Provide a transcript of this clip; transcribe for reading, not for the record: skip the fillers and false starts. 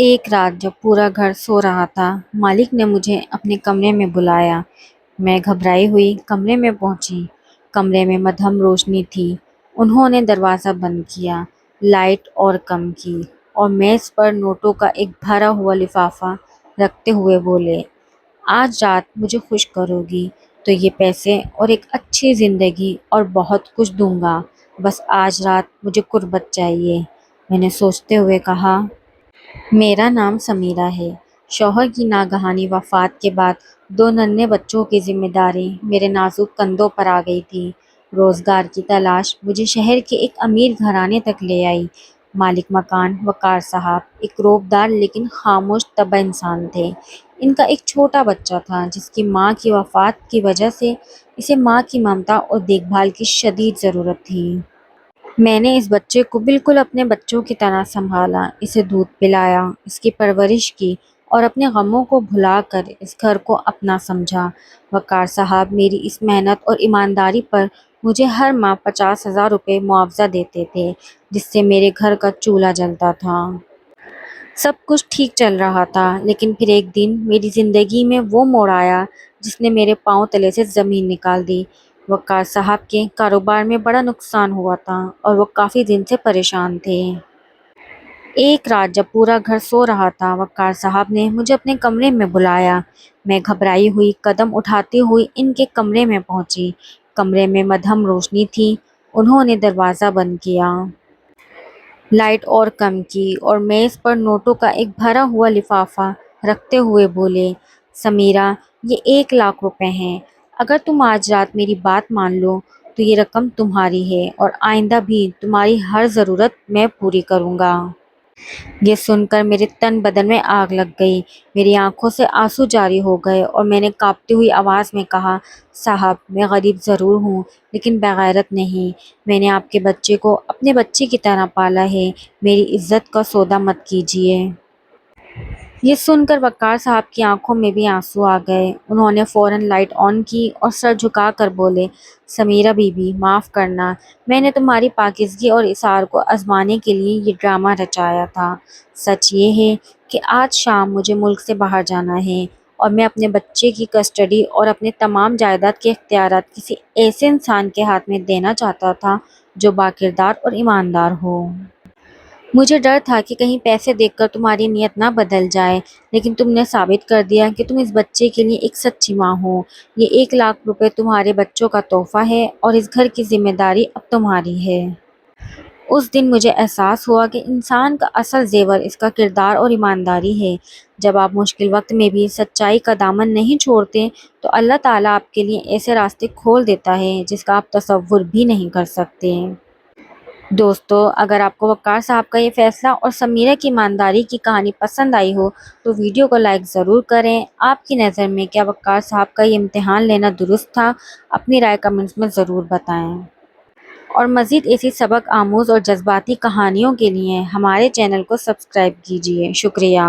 ایک رات جب پورا گھر سو رہا تھا، مالک نے مجھے اپنے کمرے میں بلایا۔ میں گھبرائی ہوئی کمرے میں پہنچی۔ کمرے میں مدھم روشنی تھی۔ انہوں نے دروازہ بند کیا، لائٹ اور کم کی، اور میز پر نوٹوں کا ایک بھرا ہوا لفافہ رکھتے ہوئے بولے، آج رات مجھے خوش کرو گی تو یہ پیسے اور ایک اچھی زندگی اور بہت کچھ دوں گا، بس آج رات مجھے قربت چاہیے۔ میں نے سوچتے ہوئے کہا، میرا نام سمیرہ ہے۔ شوہر کی ناگہانی وفات کے بعد 2 ننھے بچوں کی ذمہ داری میرے نازک کندھوں پر آ گئی تھی۔ روزگار کی تلاش مجھے شہر کے ایک امیر گھرانے تک لے آئی۔ مالک مکان وقار صاحب ایک روبدار لیکن خاموش طبع انسان تھے۔ ان کا ایک چھوٹا بچہ تھا جس کی ماں کی وفات کی وجہ سے اسے ماں کی ممتا اور دیکھ بھال کی شدید ضرورت تھی۔ میں نے اس بچے کو بالکل اپنے بچوں کی طرح سنبھالا، اسے دودھ پلایا، اس کی پرورش کی اور اپنے غموں کو بھلا کر اس گھر کو اپنا سمجھا۔ وقار صاحب میری اس محنت اور ایمانداری پر مجھے ہر ماہ 50,000 روپے معاوضہ دیتے تھے، جس سے میرے گھر کا چولہا جلتا تھا۔ سب کچھ ٹھیک چل رہا تھا، لیکن پھر ایک دن میری زندگی میں وہ موڑ آیا جس نے میرے پاؤں تلے سے زمین نکال دی۔ وقار صاحب کے کاروبار میں بڑا نقصان ہوا تھا اور وہ کافی دن سے پریشان تھے۔ ایک رات جب پورا گھر سو رہا تھا، وقار صاحب نے مجھے اپنے کمرے میں بلایا۔ میں گھبرائی ہوئی قدم اٹھاتی ہوئی ان کے کمرے میں پہنچی۔ کمرے میں مدھم روشنی تھی۔ انہوں نے دروازہ بند کیا، لائٹ اور کم کی، اور میز پر نوٹوں کا ایک بھرا ہوا لفافہ رکھتے ہوئے بولے، سمیرہ، یہ 1,00,000 روپے ہیں۔ اگر تم آج رات میری بات مان لو تو یہ رقم تمہاری ہے اور آئندہ بھی تمہاری ہر ضرورت میں پوری کروں گا۔ یہ سن کر میرے تن بدن میں آگ لگ گئی، میری آنکھوں سے آنسو جاری ہو گئے اور میں نے کانپتی ہوئی آواز میں کہا، صاحب، میں غریب ضرور ہوں لیکن بغیرت نہیں۔ میں نے آپ کے بچے کو اپنے بچے کی طرح پالا ہے، میری عزت کا سودا مت کیجیے۔ یہ سن کر وقار صاحب کی آنکھوں میں بھی آنسو آ گئے۔ انہوں نے فوراً لائٹ آن کی اور سر جھکا کر بولے، سمیرہ بی بی، معاف کرنا، میں نے تمہاری پاکیزگی اور اثار کو آزمانے کے لیے یہ ڈرامہ رچایا تھا۔ سچ یہ ہے کہ آج شام مجھے ملک سے باہر جانا ہے اور میں اپنے بچے کی کسٹڈی اور اپنے تمام جائیداد کے اختیارات کسی ایسے انسان کے ہاتھ میں دینا چاہتا تھا جو باکردار اور ایماندار ہو۔ مجھے ڈر تھا کہ کہیں پیسے دیکھ کر تمہاری نیت نہ بدل جائے، لیکن تم نے ثابت کر دیا کہ تم اس بچے کے لیے ایک سچی ماں ہو۔ یہ 1,00,000 روپے تمہارے بچوں کا تحفہ ہے اور اس گھر کی ذمہ داری اب تمہاری ہے۔ اس دن مجھے احساس ہوا کہ انسان کا اصل زیور اس کا کردار اور ایمانداری ہے۔ جب آپ مشکل وقت میں بھی سچائی کا دامن نہیں چھوڑتے تو اللہ تعالیٰ آپ کے لیے ایسے راستے کھول دیتا ہے جس کا آپ تصور بھی نہیں کر سکتے۔ دوستو، اگر آپ کو وقار صاحب کا یہ فیصلہ اور سمیرہ کی ایمانداری کی کہانی پسند آئی ہو تو ویڈیو کو لائک ضرور کریں۔ آپ کی نظر میں کیا وقار صاحب کا یہ امتحان لینا درست تھا؟ اپنی رائے کمنٹس میں ضرور بتائیں۔ اور مزید ایسی سبق آموز اور جذباتی کہانیوں کے لیے ہمارے چینل کو سبسکرائب کیجیے۔ شکریہ۔